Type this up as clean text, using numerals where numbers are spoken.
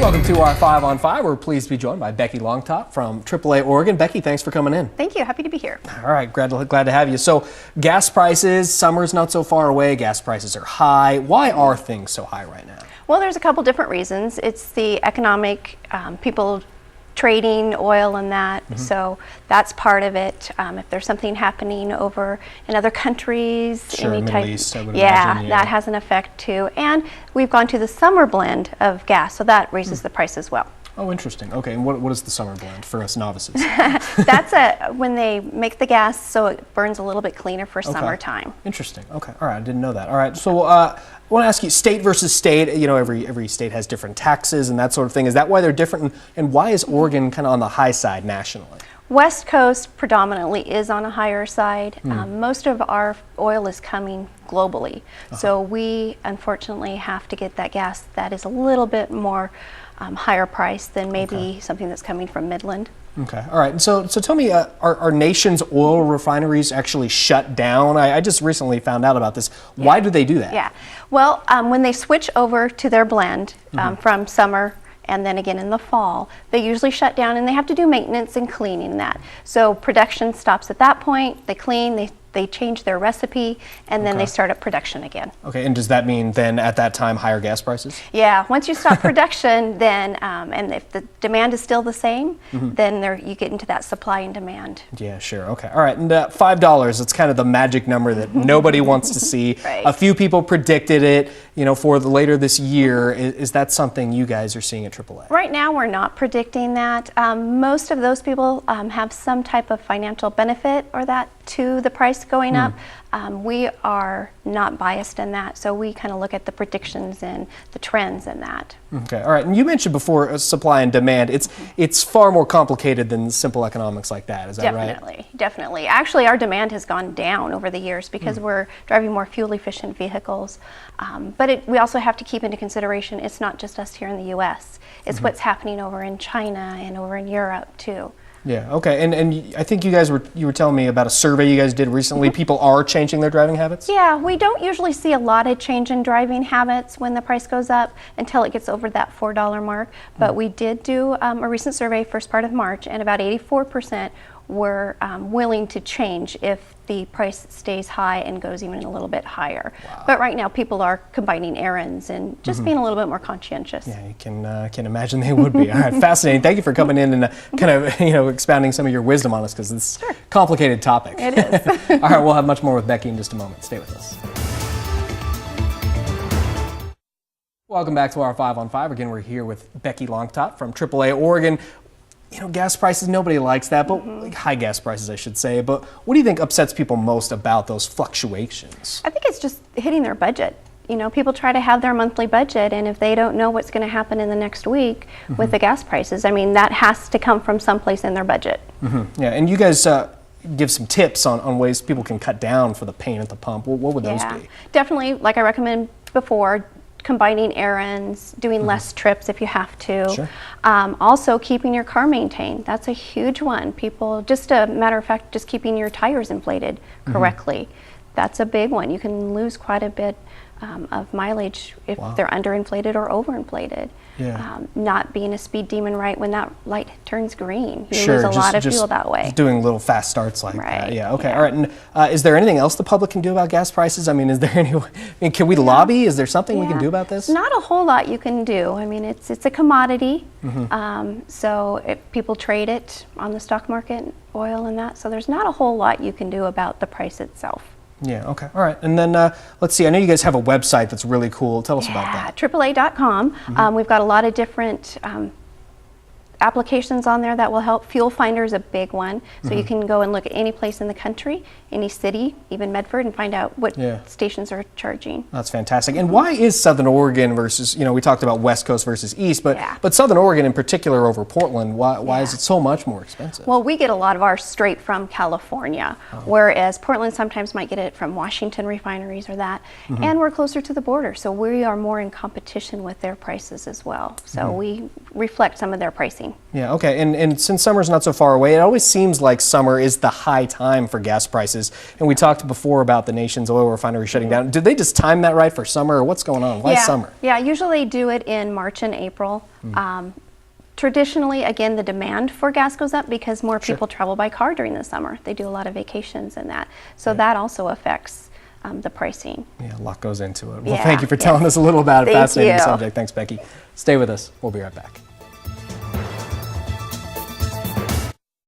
Welcome to our 5 on 5. We're pleased to be joined by Becky Loncot from AAA Oregon. Becky, thanks for coming in. Thank you. Happy to be here. All right, glad to have you. So, gas prices, summer's not so far away. Gas prices are high. Why are things so high right now? Well, there's a couple different reasons. It's the economic, people trading oil and that, so that's part of it. If there's something happening over in other countries, Sure, any Middle type, East, I would yeah, imagine, that has an effect too. And we've gone to the summer blend of gas, so that raises the price as well. Oh, interesting. Okay, and what is the summer blend for us novices? That's when they make the gas so it burns a little bit cleaner for summertime. Interesting. Okay. All right. I didn't know that. All right. So I want to ask you, state versus state. You know, every state has different taxes and that sort of thing. Is that why they're different? And why is Oregon kind of on the high side nationally? West Coast predominantly is on a higher side. Most of our oil is coming globally. So we unfortunately have to get that gas that is a little bit more higher price than maybe something that's coming from Midland. Okay, all right. So tell me, are our nation's oil refineries actually shut down? I just recently found out about this. Why do they do that? Yeah, well, when they switch over to their blend from summer and then again in the fall, they usually shut down and they have to do maintenance and cleaning that. So production stops at that point, they clean, they change their recipe, and then they start up production again. Okay, and does that mean then at that time higher gas prices? Yeah, once you stop production, then, and if the demand is still the same, then you get into that supply and demand. Yeah, sure. Okay, all right. And $5, it's kind of the magic number that nobody wants to see. Right. A few people predicted it, you know, for later this year. Is that something you guys are seeing at AAA? Right now, we're not predicting that. Most of those people have some type of financial benefit or that to the price going up. We are not biased in that, so we kind of look at the predictions and the trends in that. Okay, all right. And you mentioned before supply and demand. It's far more complicated than simple economics like that. Is that right? Definitely. Actually, our demand has gone down over the years because we're driving more fuel-efficient vehicles. But we also have to keep into consideration it's not just us here in the U.S. It's what's happening over in China and over in Europe too. Yeah. Okay. And I think you were telling me about a survey you guys did recently. People are changing their driving habits? Yeah, we don't usually see a lot of change in driving habits when the price goes up until it gets over that $4 mark. But we did do a recent survey, first part of March, and about 84% were willing to change if the price stays high and goes even a little bit higher. Wow. But right now people are combining errands and just being a little bit more conscientious. Yeah, you can imagine they would be. All right, fascinating. Thank you for coming in and kind of expounding some of your wisdom on us because it's a complicated topic. It is. All right, we'll have much more with Becky in just a moment. Stay with us. Welcome back to our 5 on 5. Again, we're here with Becky Loncot from AAA Oregon. You know, gas prices, nobody likes that, but like high gas prices, I should say. But what do you think upsets people most about those fluctuations? I think it's just hitting their budget. You know, people try to have their monthly budget, and if they don't know what's going to happen in the next week with the gas prices, I mean, that has to come from someplace in their budget. Yeah, and you guys give some tips on ways people can cut down for the pain at the pump. What would those be? Definitely, like I recommend before, combining errands, doing less trips if you have to. Sure. Also keeping your car maintained. That's a huge one. People, just a matter of fact, just keeping your tires inflated correctly. That's a big one. You can lose quite a bit of mileage if they're underinflated or overinflated. Yeah. Not being a speed demon right when that light turns green. You Sure, lose a lot of fuel that way. Just doing little fast starts like that. Yeah, okay, Yeah. all right. And is there anything else the public can do about gas prices? I mean, is there can we lobby? Is there something we can do about this? Not a whole lot you can do. I mean, it's a commodity. So if people trade it on the stock market, oil and that. So there's not a whole lot you can do about the price itself. Yeah, okay, all right. And then let's see, I know you guys have a website that's really cool. Tell us about that. AAA.com. We've got a lot of different applications on there that will help. Fuel Finder is a big one, so you can go and look at any place in the country, any city, even Medford, and find out what stations are charging. That's fantastic. And why is Southern Oregon versus, you know, we talked about West Coast versus East, but Southern Oregon in particular over Portland, why is it so much more expensive? Well, we get a lot of ours straight from California, whereas Portland sometimes might get it from Washington refineries or that, and we're closer to the border, so we are more in competition with their prices as well. So we reflect some of their pricing. pricing. Yeah, okay. And since summer's not so far away, it always seems like summer is the high time for gas prices. And we talked before about the nation's oil refinery shutting down. Did they just time that right for summer, or what's going on? Why summer? Yeah, usually do it in March and April. Traditionally, again, the demand for gas goes up because more people travel by car during the summer. They do a lot of vacations and that. So that also affects the pricing. Yeah, a lot goes into it. Well, thank you for telling us a little about it. Fascinating subject. Thanks, Becky. Stay with us. We'll be right back.